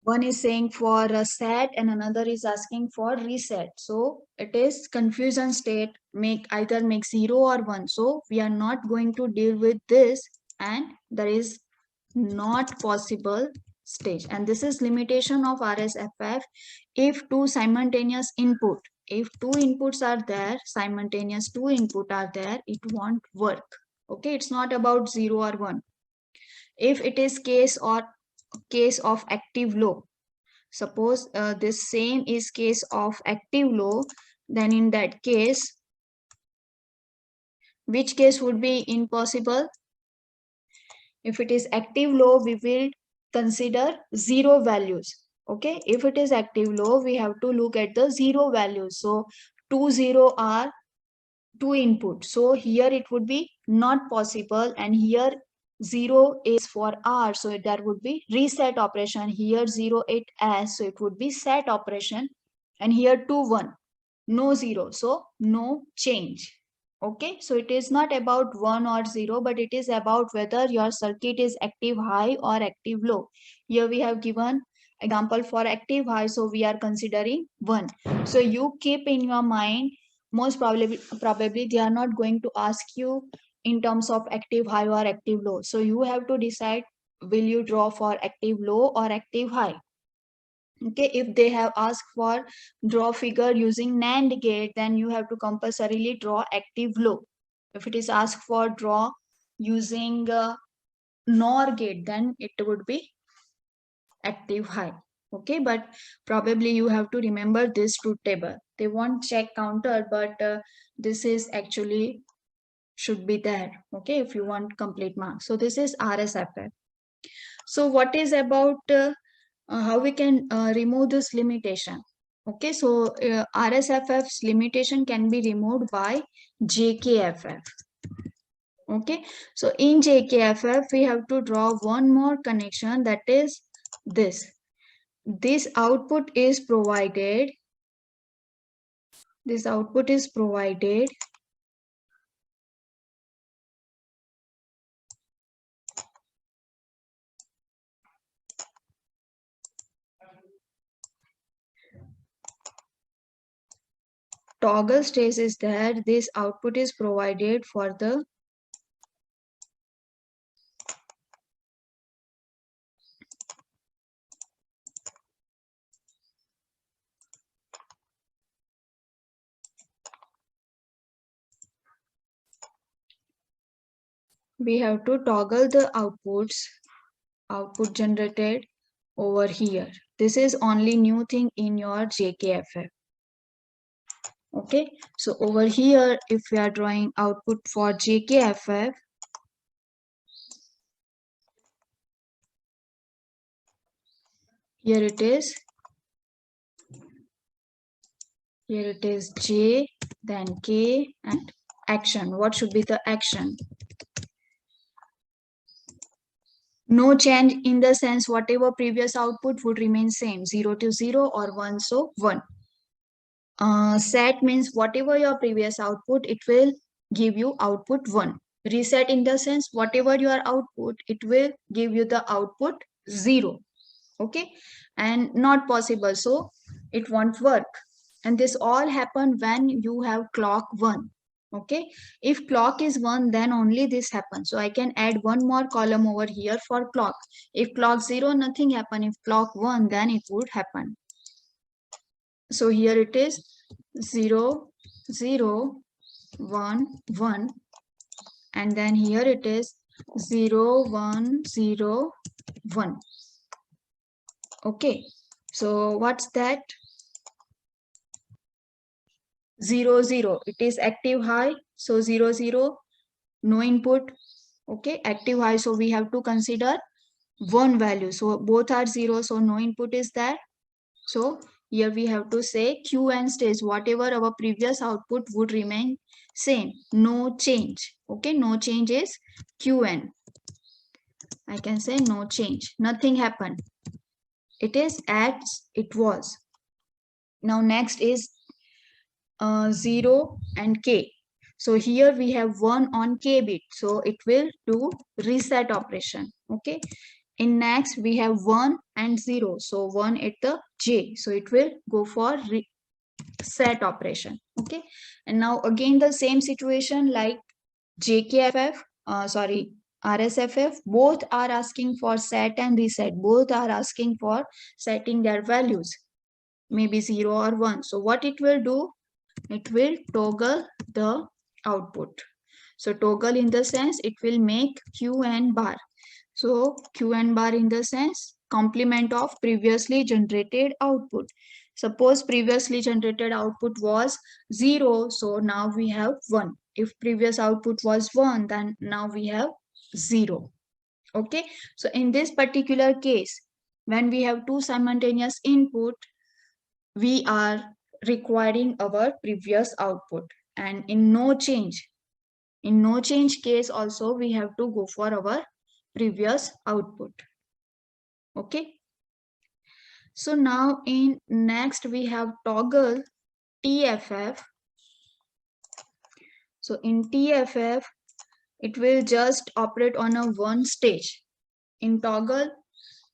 One is saying for a set and another is asking for reset. So it is confusion state, either make 0 or 1. So we are not going to deal with this, and there is not possible stage. And this is limitation of RSFF. If two simultaneous input, if two inputs are there, simultaneous two input are there, it won't work. Okay, it's not about 0 or 1. If it is case of active low, suppose this same is case of active low, then in that case, which case would be impossible? If it is active low, we will consider zero values. Okay, if it is active low, we have to look at the zero values. So 2 0 are two input. So here it would be not possible, and here 0 is for R, so that would be reset operation. Here 0 it as, so it would be set operation, and here 2 1, no 0, so no change. Okay, so it is not about 1 or 0, but it is about whether your circuit is active high or active low. Here we have given example for active high, so we are considering 1. So you keep in your mind, most probably they are not going to ask you in terms of active high or active low. So you have to decide, will you draw for active low or active high? Okay, if they have asked for draw figure using NAND gate, then you have to compulsorily draw active low. If it is asked for draw using NOR gate, then it would be active high. Okay, but probably you have to remember this truth table. They won't check counter, but this is actually should be there. Okay, if you want complete marks. So this is RSFF. So what is about how we can remove this limitation? Okay, so RSFF's limitation can be removed by JKFF. Okay, so in JKFF we have to draw one more connection, that is this. This output is provided. This output is provided toggle stage is there. This output is provided for the we have to toggle the output generated over here. This is only new thing in your JKFF. Okay, so over here, if we are drawing output for JKFF, here it is. Here it is J, then K, and action. What should be the action? No change, in the sense whatever previous output would remain same, 0 to 0 or 1, so 1. Set means whatever your previous output, it will give you output 1. Reset in the sense whatever your output, it will give you the output 0. Okay, and not possible, so it won't work. And this all happen when you have clock 1. Okay, if clock is 1, then only this happens. So I can add one more column over here for clock. If clock 0, nothing happen. If clock 1, then it would happen. So here it is 0 0 1 1, and then here it is 0 1 0 1. Okay, so what's that? 0 0, it is active high, so 0 0, no input. Okay, active high, so we have to consider one value, so both are 0, so no input is there. So here we have to say QN stage, whatever our previous output would remain same, no change. Okay, no change is QN. I can say no change, nothing happened, it is as it was. Now next is 0 and K. So here we have 1 on K bit, so it will do reset operation. Okay, In next we have 1 and 0, so 1 at the j, so it will go for set operation. Okay, and now again the same situation like jkff, sorry, rsff, both are asking for set and reset, both are asking for setting their values, maybe 0 or 1. So what it will do, it will toggle the output. So toggle in the sense it will make q and bar. So q and bar in the sense complement of previously generated output. Suppose previously generated output was 0, so now we have 1. If previous output was 1, then now we have 0. Okay, so in this particular case, when we have two simultaneous input, we are requiring our previous output, and in no change case also we have to go for our previous output. Okay, so now in next we have toggle tff. So in tff it will just operate on a one stage. In toggle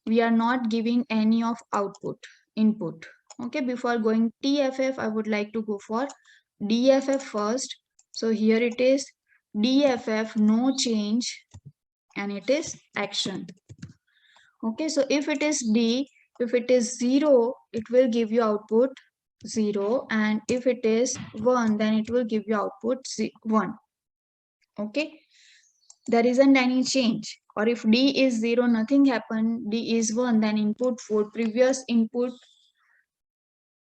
we are not giving any of input. Okay, before going tff I would like to go for dff first. So here it is dff no change and it is action. Okay, so if it is d, if it is 0 it will give you output 0, and if it is 1 then it will give you output 1. Okay, there isn't any change. Or if d is 0 nothing happened, d is 1, then input for previous input,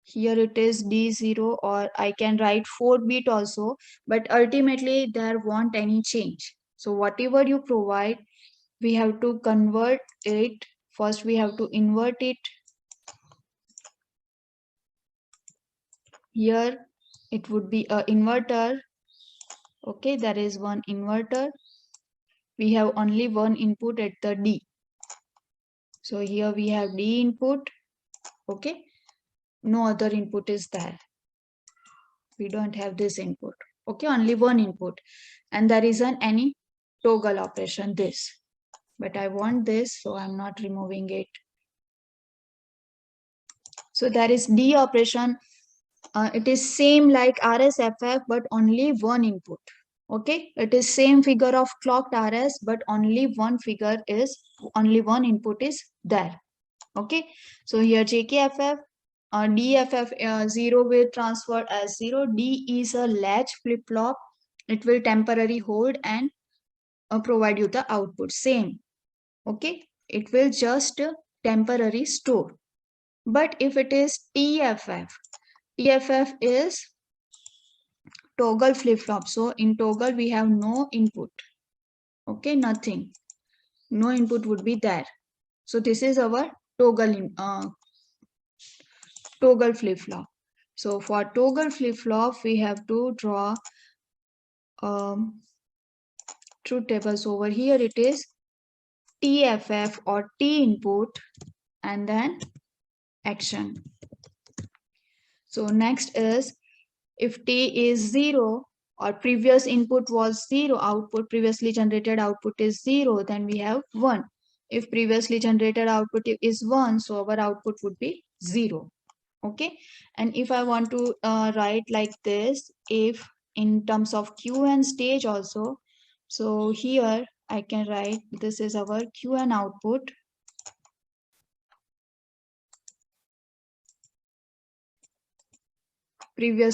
here it is d0, or I can write 4-bit also, but ultimately there won't any change. So whatever you provide, we have to convert it. First we have to invert it. Here it would be a inverter. Okay, there is one inverter. We have only one input at the d. So here we have d input. Okay, no other input is there. We don't have this input. Okay, only one input, and there isn't any toggle operation this, but I want this, so I'm not removing it. So there is d operation. It is same like rsff but only one input. Okay, it is same figure of clocked rs but only one input is there. Okay, so here jkff, dff 0 will transfer as 0. D is a latch flip-flop. It will temporarily hold and provide you the output same. Okay, it will just temporary store. But if it is tff is toggle flip-flop. So in toggle we have no input. Okay, nothing, no input would be there. So this is our toggle flip-flop. So for toggle flip-flop we have to draw truth tables. Over here it is tff or t input and then action. So next is if t is 0 or previous input was 0, output previously generated output is 0, then we have 1. If previously generated output is 1, so our output would be 0. Okay, and if I want to write like this, if in terms of q and stage also, so here I can write this is our q and output. Previous